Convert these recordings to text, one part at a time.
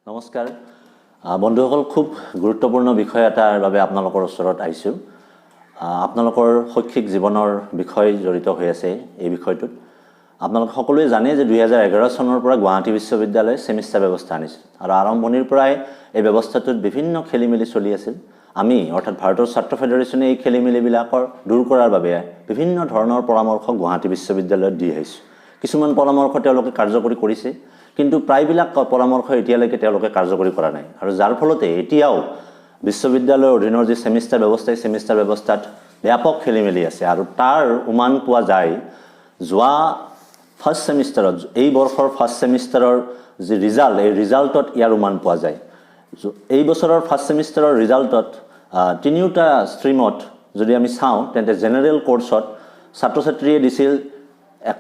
নমস্কাৰ বন্ধুসকল খুব গুৰুত্বপূৰ্ণ বিষয় এটাৰ বাবে আপোনালোকৰ ওচৰত আহিছোঁ আপোনালোকৰ শৈক্ষিক জীৱনৰ বিষয় জড়িত হৈ আছে এই বিষয়টোত আপোনালোক সকলোৱে জানে যে 2011 চনৰ পৰা গুৱাহাটী বিশ্ববিদ্যালয়ে সেমিষ্টাৰ ব্যৱস্থা আনিছিল আৰু আৰম্ভণিৰ পৰাই এই ব্যৱস্থাটোত বিভিন্ন খেলিমেলি চলি আছিল আমি অৰ্থাৎ ভাৰতৰ ছাত্ৰ ফেডাৰেচনে এই খেলিমেলিবিলাকৰ দূৰ কৰাৰ বাবে বিভিন্ন ধৰণৰ পৰামৰ্শ গুৱাহাটী বিশ্ববিদ্যালয়ত দি আহিছে কিছুমান পৰামৰ্শ তেওঁলোকে কাৰ্যকৰী কৰিছে কিন্তু প্ৰায়বিলাক পৰামৰ্শ এতিয়ালৈকে তেওঁলোকে কাৰ্যকৰী কৰা নাই আৰু যাৰ ফলতে এতিয়াও বিশ্ববিদ্যালয়ৰ অধীনৰ যে সেমিষ্টাৰ ব্যৱস্থা এই সেমিষ্টাৰ ব্যৱস্থাত ব্যাপক খেলিমেলি আছে আৰু তাৰ উমান পোৱা যায় যোৱা ফাৰ্ষ্ট সেমিষ্টাৰত এই বৰ্ষৰ ফাৰ্ষ্ট সেমিষ্টাৰৰ যে ৰিজাল্ট এই ৰিজাল্টত ইয়াৰ উমান পোৱা যায় এই বছৰৰ ফাৰ্ষ্ট সেমিষ্টাৰৰ ৰিজাল্টত তিনিটা ষ্ট্ৰীমত যদি আমি চাওঁ তেন্তে জেনাৰেল কোৰ্সত ছাত্ৰ ছাত্ৰীয়ে দিছিল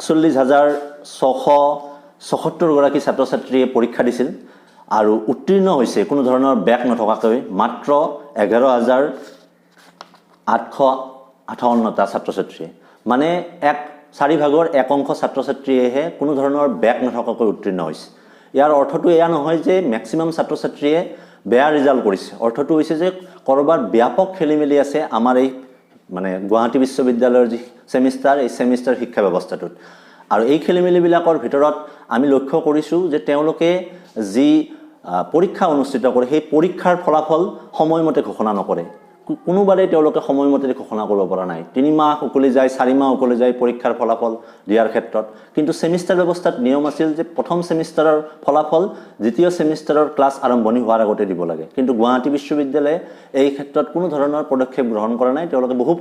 ৪১,৬৭৭ গৰাকী ছাত্ৰ ছাত্ৰীয়ে পৰীক্ষা দিছিল আৰু উত্তীৰ্ণ হৈছে কোনো ধৰণৰ ব্যাক নথকাকৈ মাত্ৰ ১১,৮৫৮টা ছাত্ৰ ছাত্ৰী মানে চাৰি ভাগৰ এক অংশ ছাত্ৰ ছাত্ৰীয়েহে কোনো ধৰণৰ ব্যাক নথকাকৈ উত্তীৰ্ণ হৈছে ইয়াৰ অৰ্থটো এয়া নহয় যে ম্যাক্সিমাম ছাত্ৰ ছাত্ৰীয়ে বেয়া ৰিজাল্ট কৰিছে অৰ্থটো হৈছে যে কৰবাত ব্যাপক খেলিমেলি আছে আমাৰ এই মানে গুৱাহাটী বিশ্ববিদ্যালয়ৰ যি সেমিষ্টাৰ এই সেমিষ্টাৰ শিক্ষা ব্যৱস্থাটোত আৰু এই খেলিমেলিবিলাকৰ ভিতৰত আমি লক্ষ্য কৰিছোঁ যে তেওঁলোকে যি পৰীক্ষা অনুষ্ঠিত কৰে সেই পৰীক্ষাৰ ফলাফল সময়মতে ঘোষণা নকৰে কোনোবাৰে তেওঁলোকে সময়মতে ঘোষণা কৰিব পৰা নাই ৩ মাহ উকলি যায় ৪ মাহ উকলি যায় পৰীক্ষাৰ ফলাফল দিয়াৰ ক্ষেত্ৰত কিন্তু সেমিষ্টাৰ ব্যৱস্থাত নিয়ম আছিল যে প্ৰথম সেমিষ্টাৰৰ ফলাফল দ্বিতীয় সেমিষ্টাৰৰ ক্লাছ আৰম্ভণি হোৱাৰ আগতে দিব লাগে কিন্তু গুৱাহাটী বিশ্ববিদ্যালয়ে এই ক্ষেত্ৰত কোনো ধৰণৰ পদক্ষেপ গ্ৰহণ কৰা নাই তেওঁলোকে বহু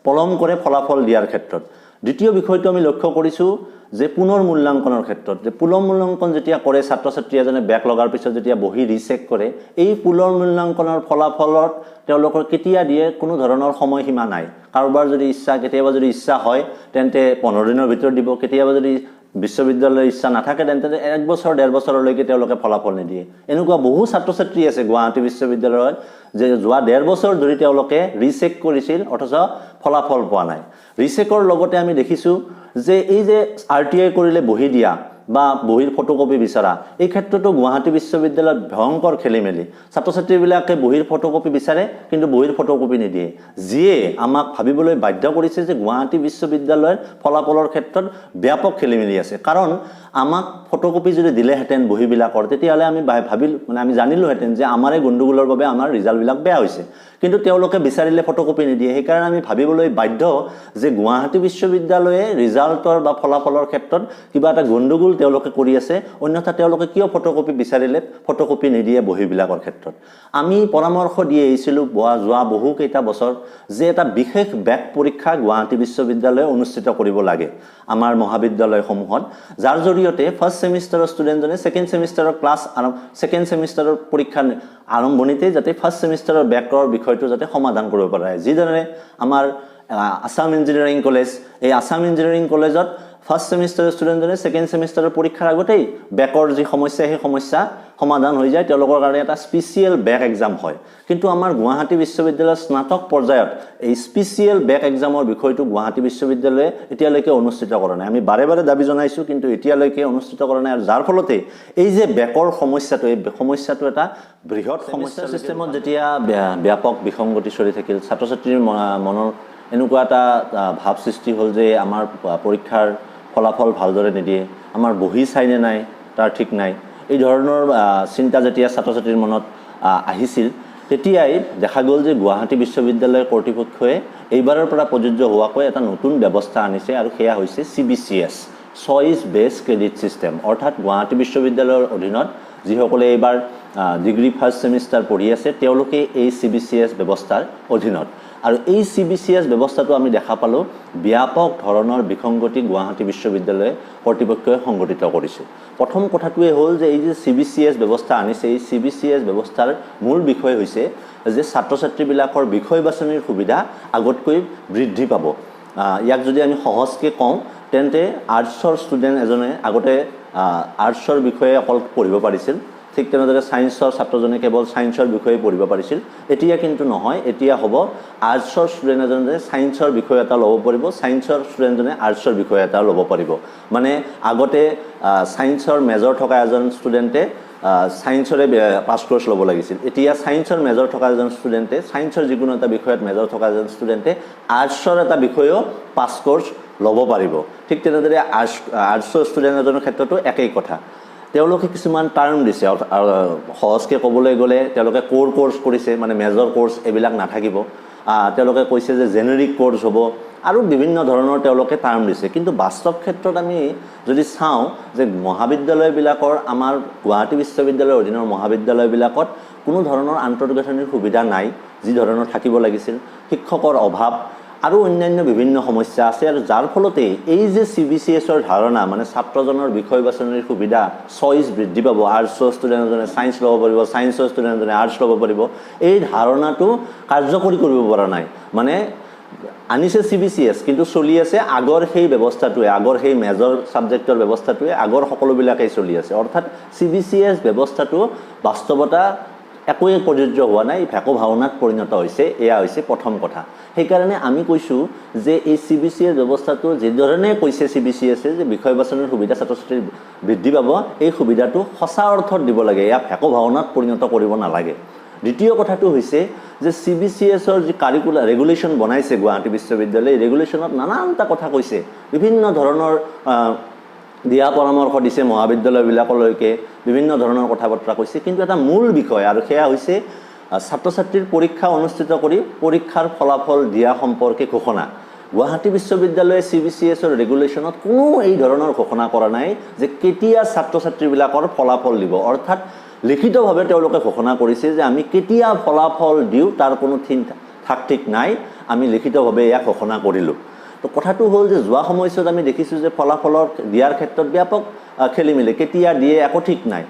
পলম কৰে ফলাফল দিয়াৰ ক্ষেত্ৰত দ্বিতীয় বিষয়টো আমি লক্ষ্য কৰিছোঁ যে পুনৰ মূল্যাংকনৰ ক্ষেত্ৰত যে পুনৰ মূল্যাংকন যেতিয়া কৰে ছাত্ৰ ছাত্ৰী এজনে ব্যাক লগাৰ পিছত যেতিয়া বহি ৰিচেক কৰে এই পুনৰ মূল্যাংকনৰ ফলাফলত তেওঁলোকৰ কেতিয়া দিয়ে কোনো ধৰণৰ সময়সীমা নাই কাৰোবাৰ যদি ইচ্ছা কেতিয়াবা যদি ইচ্ছা হয় তেন্তে 15 দিনৰ ভিতৰত দিব কেতিয়াবা যদি বিশ্ববিদ্যালয়ৰ ইচ্ছা নাথাকে তেন্তে 1 বছৰ 1.5 বছৰলৈকে তেওঁলোকে ফলাফল নিদিয়ে এনেকুৱা বহু ছাত্ৰ ছাত্ৰী আছে গুৱাহাটী বিশ্ববিদ্যালয়ত যে যোৱা 1.5 বছৰ ধৰি তেওঁলোকে ৰিচেক কৰিছিল অথচ ফলাফল পোৱা নাই ৰিচেকৰ লগতে আমি দেখিছোঁ যে এই যে আৰটিআই কৰিলে বহি দিয়া বা বহিৰ ফটোকপি বিচাৰা এই ক্ষেত্ৰতো গুৱাহাটী বিশ্ববিদ্যালয়ত ভয়ংকৰ খেলিমেলি ছাত্ৰ ছাত্ৰীবিলাকে বহিৰ ফটোকপি বিচাৰে কিন্তু বহিৰ ফটোকপি নিদিয়ে যিয়ে আমাক ভাবিবলৈ বাধ্য কৰিছে যে গুৱাহাটী বিশ্ববিদ্যালয়ৰ ফলাফলৰ ক্ষেত্ৰত ব্যাপক খেলিমেলি আছে কাৰণ আমাক ফটোকপি যদি দিলেহেঁতেন বহিবিলাকৰ তেতিয়াহ'লে আমি আমি জানিলোহেঁতেন যে আমাৰে গণ্ডগোলৰ বাবে আমাৰ ৰিজাল্টবিলাক বেয়া হৈছে কিন্তু তেওঁলোকে বিচাৰিলে ফটোকপি নিদিয়ে সেইকাৰণে আমি ভাবিবলৈ বাধ্য যে গুৱাহাটী বিশ্ববিদ্যালয়ে ৰিজাল্টৰ বা ফলাফলৰ ক্ষেত্ৰত কিবা এটা গণ্ডগোল তেওঁলোকে কৰি আছে অন্যথা তেওঁলোকে কিয় ফটোকপি বিচাৰিলে ফটোকপি নিদিয়ে বহিবিলাকৰ ক্ষেত্ৰত আমি পৰামৰ্শ দি আহিছিলোঁ যোৱা বহু কেইটা বছৰ যে এটা বিশেষ ব্যাক পৰীক্ষা গুৱাহাটী বিশ্ববিদ্যালয়ে অনুষ্ঠিত কৰিব লাগে আমাৰ মহাবিদ্যালয়সমূহত যাৰ জৰিয়তে ফাৰ্ষ্ট সেমিষ্টাৰৰ ষ্টুডেণ্টজনে ছেকেণ্ড সেমিষ্টাৰৰ ক্লাছ আৰু ছেকেণ্ড সেমিষ্টাৰৰ পৰীক্ষা আৰম্ভণিতে যাতে ফাৰ্ষ্ট সেমিষ্টাৰৰ ব্যাকৰ বিষয়টো যাতে সমাধান কৰিব পাৰে যিদৰে আমাৰ আসাম ইঞ্জিনিয়াৰিং কলেজ এই আসাম ইঞ্জিনিয়াৰিং কলেজত ফাৰ্ষ্ট সেমিষ্টাৰৰ ষ্টুডেণ্টজনে ছেকেণ্ড সেমিষ্টাৰৰ পৰীক্ষাৰ আগতেই ব্যাকৰ যি সমস্যা সেই সমস্যা সমাধান হৈ যায় তেওঁলোকৰ কাৰণে এটা স্পেচিয়েল ব্যাক এক্সাম হয় কিন্তু আমাৰ গুৱাহাটী বিশ্ববিদ্যালয়ৰ স্নাতক পৰ্যায়ত এই স্পেচিয়েল ব্যাক এক্সামৰ বিষয়টো গুৱাহাটী বিশ্ববিদ্যালয়ে এতিয়ালৈকে অনুষ্ঠিত কৰা নাই আমি বাৰে বাৰে দাবী জনাইছোঁ কিন্তু এতিয়ালৈকে অনুষ্ঠিত কৰা নাই আৰু যাৰ ফলতে এই যে ব্যাকৰ সমস্যাটো এই সমস্যাটো এটা বৃহৎ সমস্যা চিষ্টেমত যেতিয়া ব্যাপক বিসংগতি চলি থাকিল ছাত্ৰ ছাত্ৰীৰ মনৰ এনেকুৱা এটা ভাৱ সৃষ্টি হ'ল যে আমাৰ পৰীক্ষাৰ ফলাফল ভালদৰে নিদিয়ে আমাৰ বহি চাইনে নাই তাৰ ঠিক নাই এই ধৰণৰ চিন্তা যেতিয়া ছাত্ৰ ছাত্ৰীৰ মনত আহিছিল তেতিয়াই দেখা গ'ল যে গুৱাহাটী বিশ্ববিদ্যালয় কৰ্তৃপক্ষই এইবাৰৰ পৰা প্ৰযোজ্য হোৱাকৈ এটা নতুন ব্যৱস্থা আনিছে আৰু সেয়া হৈছে CBCS choice based credit system অৰ্থাৎ গুৱাহাটী বিশ্ববিদ্যালয়ৰ অধীনত যিসকলে এইবাৰ ডিগ্ৰী ফাৰ্ষ্ট সেমিষ্টাৰ পঢ়ি আছে তেওঁলোকে এই CBCS ব্যৱস্থাৰ অধীনত আৰু এই CBCS ব্যৱস্থাটো আমি দেখা পালোঁ ব্যাপক ধৰণৰ বিসংগতি গুৱাহাটী বিশ্ববিদ্যালয়ে কৰ্তৃপক্ষই সংগঠিত কৰিছে প্ৰথম কথাটোৱে হ'ল যে এই যে CBCS ব্যৱস্থা আনিছে এই CBCS ব্যৱস্থাৰ মূল বিষয় হৈছে যে ছাত্ৰ ছাত্ৰীবিলাকৰ বিষয় বাছনিৰ সুবিধা আগতকৈ বৃদ্ধি পাব ইয়াক যদি আমি সহজকৈ কওঁ তেন্তে আৰ্টছৰ ষ্টুডেণ্ট এজনে আগতে আৰ্টছৰ বিষয়ে অকল পঢ়িব পাৰিছিল ঠিক তেনেদৰে সায়েন্সৰ ছাত্ৰজনে কেৱল সায়েন্সৰ বিষয়ে পঢ়িব পাৰিছিল এতিয়া কিন্তু নহয় এতিয়া হ'ব আৰ্টছৰ ষ্টুডেণ্ট এজনে সায়েন্সৰ বিষয় এটা ল'ব পাৰিব সায়েন্সৰ ষ্টুডেণ্টজনে আৰ্টছৰ বিষয় এটা ল'ব পাৰিব মানে আগতে সায়েন্সৰ মেজৰ থকা এজন ষ্টুডেণ্টে সায়েন্সৰে পাছ কোৰ্চ ল'ব লাগিছিল এতিয়া সায়েন্সৰ মেজৰ থকা এজন ষ্টুডেণ্টে সায়েন্সৰ যিকোনো এটা বিষয়ত মেজৰ থকা এজন ষ্টুডেণ্টে আৰ্টছৰ এটা বিষয়ও পাছ কোৰ্চ ল'ব পাৰিব ঠিক তেনেদৰে আৰ্টছৰ ষ্টুডেণ্ট এজনৰ ক্ষেত্ৰতো একেই কথা তেওঁলোকে কিছুমান টাৰ্ম দিছে সহজকৈ ক'বলৈ গ'লে তেওঁলোকে কোৰ কোৰ্চ কৰিছে মানে মেজৰ কোৰ্চ এইবিলাক নাথাকিব তেওঁলোকে কৈছে যে জেনেৰিক কোৰ্চ হ'ব আৰু বিভিন্ন ধৰণৰ তেওঁলোকে টাৰ্ম দিছে কিন্তু বাস্তৱ ক্ষেত্ৰত আমি যদি চাওঁ যে মহাবিদ্যালয়বিলাকৰ আমাৰ গুৱাহাটী বিশ্ববিদ্যালয়ৰ অধীনৰ মহাবিদ্যালয়বিলাকত কোনো ধৰণৰ আন্তঃগাঁথনিৰ সুবিধা নাই যি ধৰণৰ থাকিব লাগিছিল শিক্ষকৰ অভাৱ আৰু অন্যান্য বিভিন্ন সমস্যা আছে আৰু যাৰ ফলতে এই যে CBCSৰ ধাৰণা মানে ছাত্ৰজনৰ বিষয় বাছনিৰ সুবিধা চইচ বৃদ্ধি পাব আৰ্টছৰ ষ্টুডেণ্ট এজনে ছায়েন্স ল'ব পাৰিব ছায়েন্সৰ ষ্টুডেণ্ট এজনে আৰ্টছ ল'ব পাৰিব এই ধাৰণাটো কাৰ্যকৰী কৰিব পৰা নাই মানে আনিছে CBCS কিন্তু চলি আছে আগৰ সেই ব্যৱস্থাটোৱে আগৰ সেই মেজৰ ছাবজেক্টৰ ব্যৱস্থাটোৱে আগৰ সকলোবিলাকেই চলি আছে অৰ্থাৎ CBCS ব্যৱস্থাটো বাস্তৱতা একোৱে প্ৰযোজ্য হোৱা নাই ভেকো ভাওনাত পৰিণত হৈছে এয়া হৈছে প্ৰথম কথা সেইকাৰণে আমি কৈছোঁ যে এই CBCS ব্যৱস্থাটো যিধৰণে কৈছে CBCSে যে বিষয় বাছনিৰ সুবিধা ছাত্ৰ ছাত্ৰীৰ বৃদ্ধি পাব এই সুবিধাটো সঁচা অৰ্থত দিব লাগে এয়া ভেকো ভাওনাত পৰিণত কৰিব নালাগে দ্বিতীয় কথাটো হৈছে যে CBCSৰ যি কাৰিকুলাৰ ৰেগুলেশ্যন বনাইছে গুৱাহাটী বিশ্ববিদ্যালয়ে ৰেগুলেশ্যনত নানানটা কথা কৈছে বিভিন্ন ধৰণৰ দিয়া পৰামৰ্শ দিছে মহাবিদ্যালয়বিলাকলৈকে বিভিন্ন ধৰণৰ কথা বতৰা কৈছে কিন্তু এটা মূল বিষয় আৰু সেয়া হৈছে ছাত্ৰ ছাত্ৰীৰ পৰীক্ষা অনুষ্ঠিত কৰি পৰীক্ষাৰ ফলাফল দিয়া সম্পৰ্কে ঘোষণা গুৱাহাটী বিশ্ববিদ্যালয়ে CBCSৰ ৰেগুলেশ্যনত কোনো এই ধৰণৰ ঘোষণা কৰা নাই যে কেতিয়া ছাত্ৰ ছাত্ৰীবিলাকৰ ফলাফল দিব অৰ্থাৎ লিখিতভাৱে তেওঁলোকে ঘোষণা কৰিছে যে আমি কেতিয়া ফলাফল দিওঁ তাৰ কোনো ঠিক নাই আমি লিখিতভাৱে এয়া ঘোষণা কৰিলোঁ তো কথাটো হ'ল যে যোৱা সময়ছোৱাত আমি দেখিছোঁ যে ফলাফলৰ দিয়াৰ ক্ষেত্ৰত ব্যাপক খেলিমেলি কেতিয়া দিয়ে একো ঠিক নাই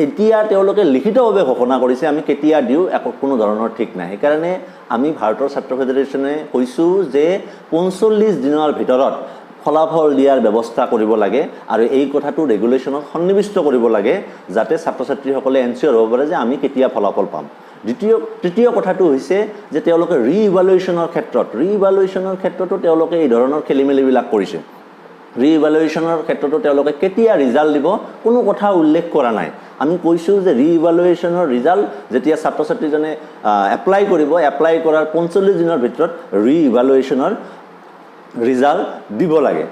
এতিয়া তেওঁলোকে লিখিতভাৱে ঘোষণা কৰিছে আমি কেতিয়া দিওঁ একো কোনো ধৰণৰ ঠিক নাই সেইকাৰণে আমি ভাৰতৰ ছাত্ৰ ফেডাৰেশ্যনে কৈছোঁ যে 45 দিনৰ ভিতৰত ফলাফল দিয়াৰ ব্যৱস্থা কৰিব লাগে আৰু এই কথাটো ৰেগুলেশ্যনত সন্নিৱিষ্ট কৰিব লাগে যাতে ছাত্ৰ ছাত্ৰীসকলে এনচিয়ৰ হ'ব পাৰে যে আমি কেতিয়া ফলাফল পাম তৃতীয় কথাটো হৈছে যে তেওঁলোকে ৰিইভালুৱেশ্যনৰ ক্ষেত্ৰতো তেওঁলোকে এই ধৰণৰ খেলিমেলিবিলাক কৰিছে ৰিইভালুৱেশ্যনৰ ক্ষেত্ৰতো তেওঁলোকে কেতিয়া ৰিজাল্ট দিব কোনো কথা উল্লেখ কৰা নাই আমি কৈছোঁ যে ৰিইভালুৱেশ্যনৰ ৰিজাল্ট যেতিয়া ছাত্ৰ ছাত্ৰীজনে এপ্লাই কৰিব এপ্লাই কৰাৰ 45 দিনৰ ভিতৰত ৰিইভালুৱেশ্যনৰ ৰিজাল্ট দিব লাগে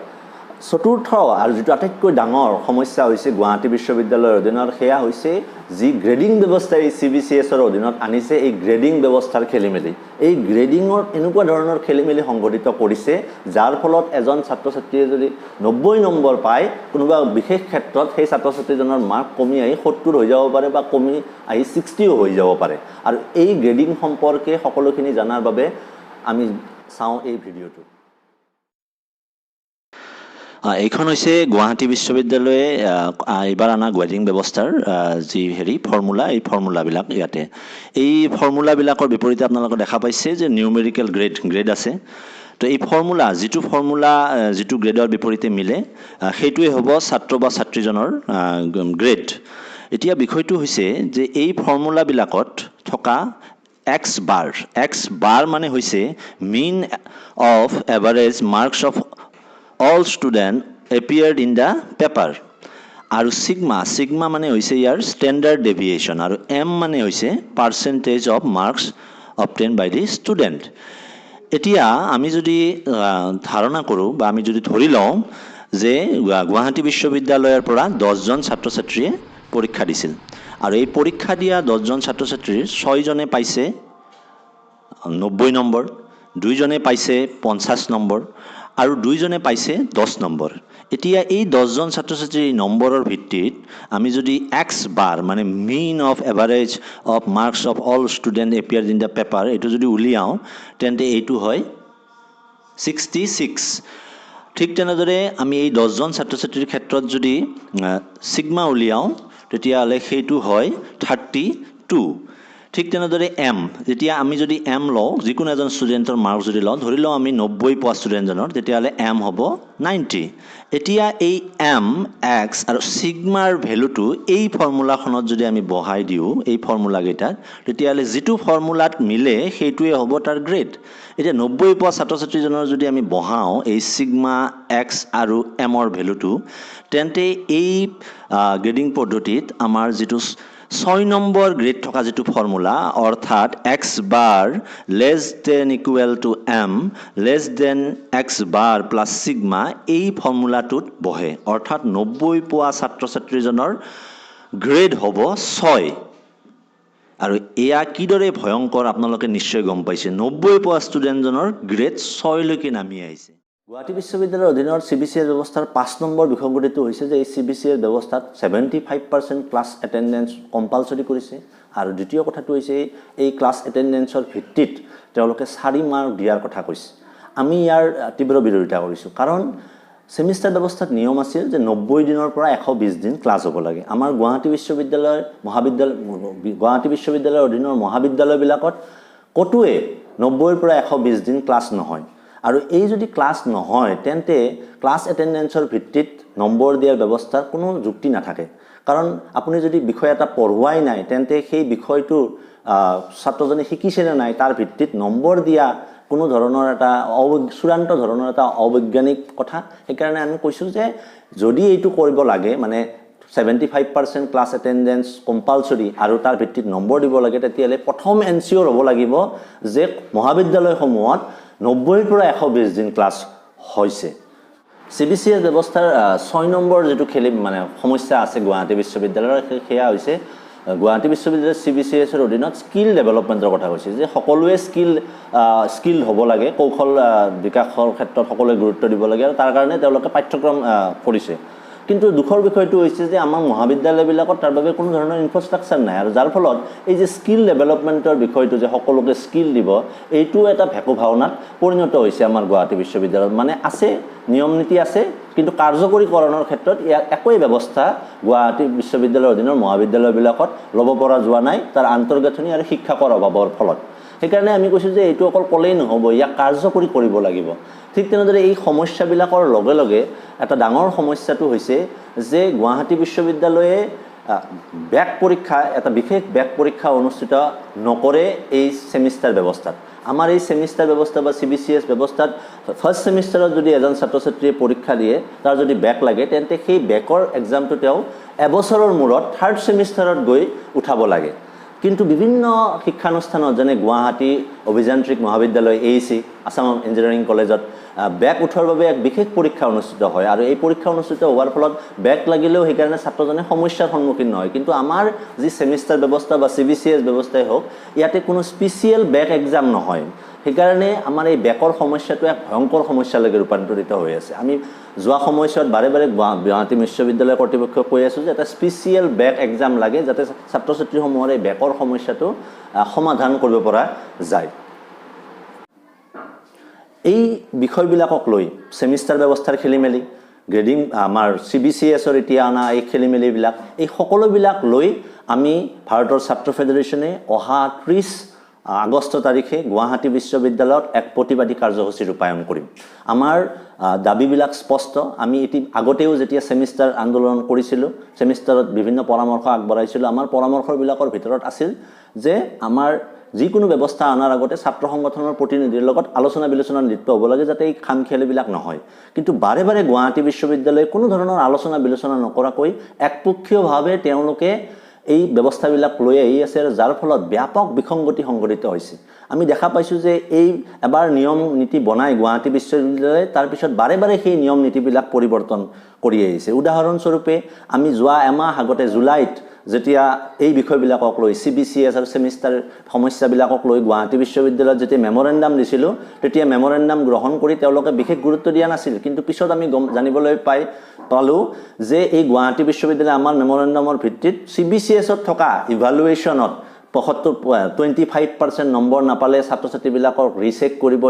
চতুৰ্থ আৰু যেটো আটাইতকৈ ডাঙৰ সমস্যা হৈছে গুৱাহাটী বিশ্ববিদ্যালয়ৰ অধীনত সেয়া হৈছে যি গ্ৰেডিং ব্যৱস্থা এই CBCSৰ অধীনত আনিছে এই গ্ৰেডিং ব্যৱস্থাৰ খেলিমেলি এই গ্ৰেডিঙৰ এনেকুৱা ধৰণৰ খেলিমেলি সংঘটিত কৰিছে যাৰ ফলত এজন ছাত্ৰ ছাত্ৰীয়ে যদি 90 নম্বৰ পায় কোনোবা বিশেষ ক্ষেত্ৰত সেই ছাত্ৰ ছাত্ৰীজনৰ মাৰ্ক কমি আহি 70 হৈ যাব পাৰে বা কমি আহি 60 হৈ যাব পাৰে আৰু এই গ্ৰেডিং সম্পৰ্কে সকলোখিনি জানাৰ বাবে আমি চাওঁ এই ভিডিঅ'টো এইখন হৈছে গুৱাহাটী বিশ্ববিদ্যালয়ে এইবাৰ আনা গ্ৰেডিং ব্যৱস্থাৰ যি ফৰ্মুলা এই ফৰ্মুলাবিলাক ইয়াতে এই ফৰ্মুলাবিলাকৰ বিপৰীতে আপোনালোকে দেখা পাইছে যে নিউমেৰিকেল গ্ৰেড আছে তো এই ফৰ্মুলা যিটো গ্ৰেডৰ বিপৰীতে মিলে সেইটোৱে হ'ব ছাত্ৰ বা ছাত্ৰীজনৰ গ্ৰেড এতিয়া বিষয়টো হৈছে যে এই ফৰ্মুলাবিলাকত থকা x bar মানে হৈছে mean of average marks of all student appeared in the paper আৰু sigma মানে হৈছে ইয়াৰ standard deviation আৰু m মানে হৈছে percentage of marks obtained by the student এতিয়া আমি যদি ধাৰণা কৰোঁ বা আমি যদি ধৰি লওঁ যে গুৱাহাটী বিশ্ববিদ্যালয়ৰ পৰা 10 জন ছাত্ৰ ছাত্ৰীয়ে পৰীক্ষা দিছিল আৰু এই পৰীক্ষা দিয়া 10 জন ছাত্ৰ ছাত্ৰীৰ 6 জনে পাইছে 90 নম্বৰ 2 জনে পাইছে 50 নম্বৰ আৰু 2 জনে পাইছে 10 নম্বৰ এতিয়া এই 10 জন ছাত্ৰ ছাত্ৰীৰ নম্বৰৰ ভিত্তিত আমি যদি x bar মানে mean of average of marks of all student appeared in the paper এটো যদি উলিয়াও তেন্তে এইটো হয় 66 ঠিক তেনেদৰে আমি এই 10 জন ছাত্ৰ ছাত্ৰীৰ ক্ষেত্ৰত যদি সিগমা উলিয়াও তেতিয়াহ'লে সেইটো হয় 32 ঠিক তেনেদৰে এম, যেতিয়া আমি যদি এম লওঁ, যিকোনো এজন ষ্টুডেণ্টৰ মাৰ্ক যদি লওঁ, ধৰি লওঁ আমি 90 পোৱা ষ্টুডেণ্টজনৰ, তেতিয়াহ'লে এম হ'ব 90। এতিয়া এই এম, এক্স আৰু ছিগমাৰ ভেলুটো এই ফৰ্মুলাখনত যদি আমি বহাই দিওঁ, এই ফৰ্মুলাকেইটাত, তেতিয়াহ'লে যিটো ফৰ্মুলাত মিলে সেইটোৱে হ'ব তাৰ গ্ৰেড। এতিয়া 90 পোৱা ছাত্ৰ ছাত্ৰীজনৰ যদি আমি বহাওঁ এই ছিগমা এক্স আৰু এমৰ ভেলুটো, তেন্তে এই গ্ৰেডিং পদ্ধতিত আমাৰ যিটো 6 নম্বৰ গ্ৰেড থকা যিটো ফৰ্মুলা, অৰ্থাৎ x bar less than equal to m less than x bar plus sigma, এই ফৰ্মুলাটোত বহে। অৰ্থাৎ 90 পোৱা ছাত্ৰ ছাত্ৰীজনৰ গ্ৰেড হ'ব 6। আৰু এয়া কিদৰে ভয়ংকৰ আপোনালোকে নিশ্চয় গম পাইছে। 90 পোৱা ষ্টুডেণ্টজনৰ গ্ৰেড 6লৈকে নামি আহিছে। গুৱাহাটী বিশ্ববিদ্যালয়ৰ অধীনৰ CBCS ব্যৱস্থাৰ 5 নম্বৰ বিষয়গতিটো হৈছে যে এই CBCS ব্যৱস্থাত 75% ক্লাছ এটেণ্ডেঞ্চ কম্পালচৰি কৰিছে। আৰু দ্বিতীয় কথাটো হৈছে এই ক্লাছ এটেণ্ডেঞ্চৰ ভিত্তিত তেওঁলোকে 4 মাৰ্ক দিয়াৰ কথা কৈছে। আমি ইয়াৰ তীব্ৰ বিৰোধিতা কৰিছোঁ, কাৰণ ছেমিষ্টাৰ ব্যৱস্থাত নিয়ম আছিল যে 90 দিনৰ পৰা 120 দিন ক্লাছ হ'ব লাগে। আমাৰ গুৱাহাটী বিশ্ববিদ্যালয়ৰ অধীনৰ মহাবিদ্যালয়বিলাকত ক'তোৱে 90ৰ পৰা 120 দিন ক্লাছ নহয়। আৰু এই যদি ক্লাছ নহয়, তেন্তে ক্লাছ এটেণ্ডেঞ্চৰ ভিত্তিত নম্বৰ দিয়াৰ ব্যৱস্থাৰ কোনো যুক্তি নাথাকে। কাৰণ আপুনি যদি বিষয় এটা পঢ়ুৱাই নাই, তেন্তে সেই বিষয়টো ছাত্ৰজনে শিকিছে নে নাই তাৰ ভিত্তিত নম্বৰ দিয়া কোনো ধৰণৰ এটা চূড়ান্ত ধৰণৰ এটা অবৈজ্ঞানিক কথা। সেইকাৰণে আমি কৈছোঁ যে যদি এইটো কৰিব লাগে, মানে 75% ক্লাছ এটেণ্ডেঞ্চ কম্পালচৰি আৰু তাৰ ভিত্তিত নম্বৰ দিব লাগে, তেতিয়াহ'লে প্ৰথম এনচিঅ'ৰ হ'ব লাগিব যে মহাবিদ্যালয়সমূহত 90ৰ পৰা 120 দিন ক্লাছ হৈছে। CBCS ব্যৱস্থাৰ 6 নম্বৰ যিটো সমস্যা আছে গুৱাহাটী বিশ্ববিদ্যালয়ৰ, সেয়া হৈছে গুৱাহাটী বিশ্ববিদ্যালয়ৰ CBCSৰ অধীনত স্কিল ডেভেলপমেণ্টৰ কথা কৈছে, যে সকলোৱে স্কিল হ'ব লাগে, কৌশল বিকাশৰ ক্ষেত্ৰত সকলোৱে গুৰুত্ব দিব লাগে, আৰু তাৰ কাৰণে তেওঁলোকে পাঠ্যক্ৰম কৰিছে। কিন্তু দুখৰ বিষয়টো হৈছে যে আমাৰ মহাবিদ্যালয়বিলাকত তাৰ বাবে কোনো ধৰণৰ ইনফ্ৰাষ্ট্ৰাকচাৰ নাই, আৰু যাৰ ফলত এই যে স্কিল ডেভেলপমেণ্টৰ বিষয়টো যে সকলোকে স্কিল দিব, এইটো এটা ভেকু ভাওনাত পৰিণত হৈছে আমাৰ গুৱাহাটী বিশ্ববিদ্যালয়ত। মানে আছে, নিয়ম নীতি আছে, কিন্তু কাৰ্যকৰীকৰণৰ ক্ষেত্ৰত ইয়াৰ একোৱেই ব্যৱস্থা গুৱাহাটী বিশ্ববিদ্যালয়ৰ অধীনৰ মহাবিদ্যালয়বিলাকত ল'ব পৰা যোৱা নাই, তাৰ আন্তৰ্গাঁথনি আৰু শিক্ষকৰ অভাৱৰ ফলত। সেইকাৰণে আমি কৈছোঁ যে এইটো অকল ক'লেই নহ'ব, ইয়াক কাৰ্যকৰী কৰিব লাগিব। ঠিক তেনেদৰে এই সমস্যাবিলাকৰ লগে লগে এটা ডাঙৰ সমস্যাটো হৈছে যে গুৱাহাটী বিশ্ববিদ্যালয়ে ব্যাক পৰীক্ষা, এটা বিশেষ ব্যাক পৰীক্ষা অনুষ্ঠিত নকৰে এই ছেমিষ্টাৰ ব্যৱস্থাত। আমাৰ এই ছেমিষ্টাৰ ব্যৱস্থা বা CBCS ব্যৱস্থাত ফাৰ্ষ্ট ছেমিষ্টাৰত যদি এজন ছাত্ৰ ছাত্ৰীয়ে পৰীক্ষা দিয়ে, তাৰ যদি ব্যাক লাগে, তেন্তে সেই ব্যাকৰ এক্সামটো তেওঁ এবছৰৰ মূৰত থাৰ্ড ছেমিষ্টাৰত গৈ উঠাব লাগে। কিন্তু বিভিন্ন শিক্ষানুষ্ঠানত, যেনে গুৱাহাটী অভিযান্ত্ৰিক মহাবিদ্যালয় AEC, আছাম ইঞ্জিনিয়াৰিং কলেজত ব্যাক উঠোৱাৰ বাবে এক বিশেষ পৰীক্ষা অনুষ্ঠিত হয়, আৰু এই পৰীক্ষা অনুষ্ঠিত হোৱাৰ ফলত ব্যাক লাগিলেও সেইকাৰণে ছাত্ৰজনে সমস্যাৰ সন্মুখীন নহয়। কিন্তু আমাৰ যি ছেমিষ্টাৰ ব্যৱস্থা বা CBCS ব্যৱস্থাই হওক, ইয়াতে কোনো স্পেচিয়েল ব্যাক এক্সাম নহয়। সেইকাৰণে আমাৰ এই ব্যাকৰ সমস্যাটো এক ভয়ংকৰ সমস্যালৈকে ৰূপান্তৰিত হৈ আছে। আমি যোৱা সময়ছোৱাত বাৰে বাৰে গুৱাহাটী বিশ্ববিদ্যালয় কৰ্তৃপক্ষক কৈ আছোঁ যে এটা স্পেচিয়েল ব্যাক এক্সাম লাগে, যাতে ছাত্ৰ ছাত্ৰীসমূহৰ এই ব্যাকৰ সমস্যাটো সমাধান কৰিব পৰা যায়। এই বিষয়বিলাকক লৈ ছেমিষ্টাৰ ব্যৱস্থাৰ খেলিমেলি, গ্ৰেডিং, আমাৰ CBCSৰ এতিয়া অনা এই খেলিমেলিবিলাক, এই সকলোবিলাক লৈ আমি ভাৰতৰ ছাত্ৰ ফেডাৰেশ্যনে অহা 30 আগষ্ট তাৰিখে গুৱাহাটী বিশ্ববিদ্যালয়ত এক প্ৰতিবাদী কাৰ্যসূচী ৰূপায়ণ কৰিম। আমাৰ দাবীবিলাক স্পষ্ট। আমি আগতেও যেতিয়া ছেমিষ্টাৰ আন্দোলন কৰিছিলোঁ, ছেমিষ্টাৰত বিভিন্ন পৰামৰ্শ আগবঢ়াইছিলোঁ, আমাৰ পৰামৰ্শবিলাকৰ ভিতৰত আছিল যে আমাৰ যিকোনো ব্যৱস্থা অনাৰ আগতে ছাত্ৰ সংগঠনৰ প্ৰতিনিধিৰ লগত আলোচনা বিলোচনাত লিপ্ত হ'ব লাগে, যাতে এই খামখেয়ালিবিলাক নহয়। কিন্তু বাৰে বাৰে গুৱাহাটী বিশ্ববিদ্যালয়ে কোনো ধৰণৰ আলোচনা বিলোচনা নকৰাকৈ একপক্ষীয়ভাৱে তেওঁলোকে এই ব্যৱস্থাবিলাক লৈ আহি আছে, আৰু যাৰ ফলত ব্যাপক বিসংগতি সংঘটিত হৈছে। আমি দেখা পাইছোঁ যে এই এবাৰ নিয়ম নীতি বনাই গুৱাহাটী বিশ্ববিদ্যালয়ে তাৰপিছত বাৰে বাৰে সেই নিয়ম নীতিবিলাক পৰিৱৰ্তন কৰি আহিছে। উদাহৰণস্বৰূপে আমি যোৱা এমাহ আগতে জুলাইত যেতিয়া এই বিষয়বিলাকক লৈ CBCS আৰু ছেমিষ্টাৰ সমস্যাবিলাকক লৈ গুৱাহাটী বিশ্ববিদ্যালয়ত যেতিয়া মেমৰেণ্ডাম দিছিলোঁ, তেতিয়া মেমৰেণ্ডাম গ্ৰহণ কৰি তেওঁলোকে বিশেষ গুৰুত্ব দিয়া নাছিল। কিন্তু পিছত আমি জানিবলৈ পালোঁ যে এই গুৱাহাটী বিশ্ববিদ্যালয়ে আমাৰ মেমৰেণ্ডামৰ ভিত্তিত CBCSত থকা ইভালুৱেশ্যনত 25% নম্বৰ নাপালে ছাত্ৰ ছাত্ৰীবিলাকক ৰিচেক কৰিব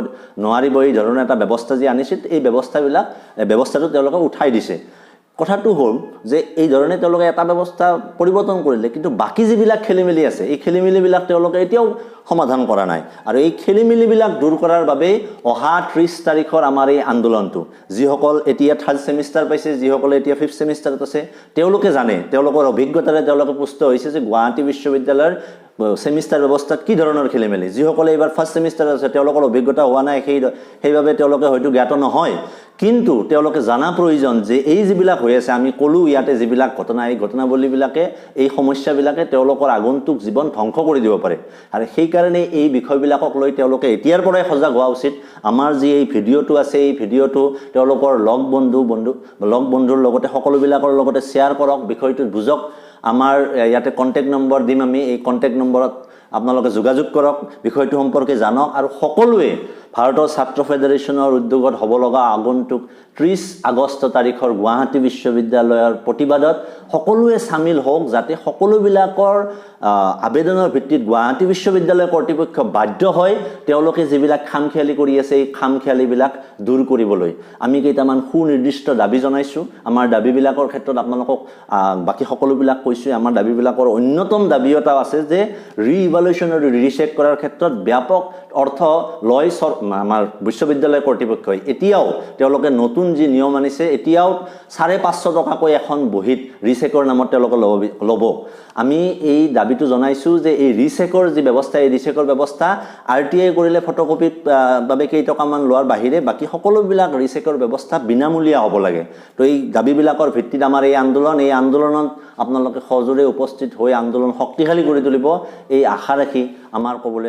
নোৱাৰিব, এই ধৰণৰ এটা ব্যৱস্থা যি আনিছিল, এই ব্যৱস্থাটো তেওঁলোকে উঠাই দিছে। কথাটো হ'ল যে এই ধৰণে তেওঁলোকে এটা ব্যৱস্থা পৰিৱৰ্তন কৰিলে, কিন্তু বাকী যিবিলাক খেলিমেলি আছে এই খেলিমেলিবিলাক তেওঁলোকে এতিয়াও সমাধান কৰা নাই। আৰু এই খেলিমেলিবিলাক দূৰ কৰাৰ বাবেই অহা 30 তাৰিখৰ আমাৰ এই আন্দোলনটো, যিসকল এতিয়া 3rd ছেমিষ্টাৰ পাইছে, যিসকলে এতিয়া 5th ছেমিষ্টাৰত আছে, তেওঁলোকে জানে, তেওঁলোকৰ অভিজ্ঞতাৰে তেওঁলোকে পুষ্ট হৈছে যে গুৱাহাটী বিশ্ববিদ্যালয়ৰ ছেমিষ্টাৰ ব্যৱস্থাত কি ধৰণৰ খেলিমেলি। যিসকলে এইবাৰ 1st ছেমিষ্টাৰত আছে তেওঁলোকৰ অভিজ্ঞতা হোৱা নাই, সেইবাবে তেওঁলোকে হয়তো জ্ঞাত নহয়, কিন্তু তেওঁলোকে জানা প্ৰয়োজন যে এই যিবিলাক হৈ আছে, আমি ক'লোঁ ইয়াতে যিবিলাক ঘটনা, এই ঘটনাৱলীবিলাকে, এই সমস্যাবিলাকে তেওঁলোকৰ আগন্তুক জীৱন ধ্বংস কৰি দিব পাৰে। আৰু সেইকাৰণে এই বিষয়বিলাকক লৈ তেওঁলোকে এতিয়াৰ পৰাই সজাগ হোৱা উচিত। আমাৰ যি এই ভিডিঅ'টো আছে, এই ভিডিঅ'টো তেওঁলোকৰ লগ বন্ধুৰ লগতে সকলোবিলাকৰ লগতে শ্বেয়াৰ কৰক, বিষয়টো বুজক। আমাৰ ইয়াতে কণ্টেক্ট নম্বৰ দিম, আমি এই কণ্টেক্ট নম্বৰত আপোনালোকে যোগাযোগ কৰক, বিষয়টো সম্পৰ্কে জানক। আৰু সকলোৱে ভাৰতৰ ছাত্ৰ ফেডাৰেশ্যনৰ উদ্যোগত হ'ব লগা আগন্তুক 30 আগষ্ট তাৰিখৰ গুৱাহাটী বিশ্ববিদ্যালয়ৰ প্ৰতিবাদত সকলোৱে চামিল হওক, যাতে সকলোবিলাকৰ আবেদনৰ ভিত্তিত গুৱাহাটী বিশ্ববিদ্যালয় কৰ্তৃপক্ষ বাধ্য হয় তেওঁলোকে যিবিলাক খামখেয়ালি কৰি আছে এই খামখেয়ালিবিলাক দূৰ কৰিবলৈ। আমি কেইটামান সুনিৰ্দিষ্ট দাবী জনাইছোঁ। আমাৰ দাবীবিলাকৰ ক্ষেত্ৰত আপোনালোকক বাকী সকলোবিলাক কৈছোঁ। আমাৰ দাবীবিলাকৰ অন্যতম দাবী এটা আছে যে ৰিইভালুৱেশ্যন আৰু ৰিচেক কৰাৰ ক্ষেত্ৰত ব্যাপক অৰ্থ লয় আমাৰ বিশ্ববিদ্যালয় কৰ্তৃপক্ষই। এতিয়াও তেওঁলোকে নতুন যি নিয়ম আনিছে, এতিয়াও 550 টকাকৈ এখন বহীত ৰিচেকৰ নামত তেওঁলোকে ল'ব। আমি এই দাবীটো জনাইছোঁ যে এই ৰিচেকৰ যি ব্যৱস্থা, এই ৰিচেকৰ ব্যৱস্থা RTI কৰিলে ফটোকপিৰ বাবে কেইটকামান লোৱাৰ বাহিৰে বাকী সকলোবিলাক ৰিচেকৰ ব্যৱস্থা বিনামূলীয়া হ'ব লাগে। তো এই দাবীবিলাকৰ ভিত্তিত আমাৰ এই আন্দোলনত আপোনালোকে সজোৰে উপস্থিত হৈ আন্দোলন শক্তিশালী কৰি তুলিব, এই আশা ৰাখি আমাৰ ক'বলৈ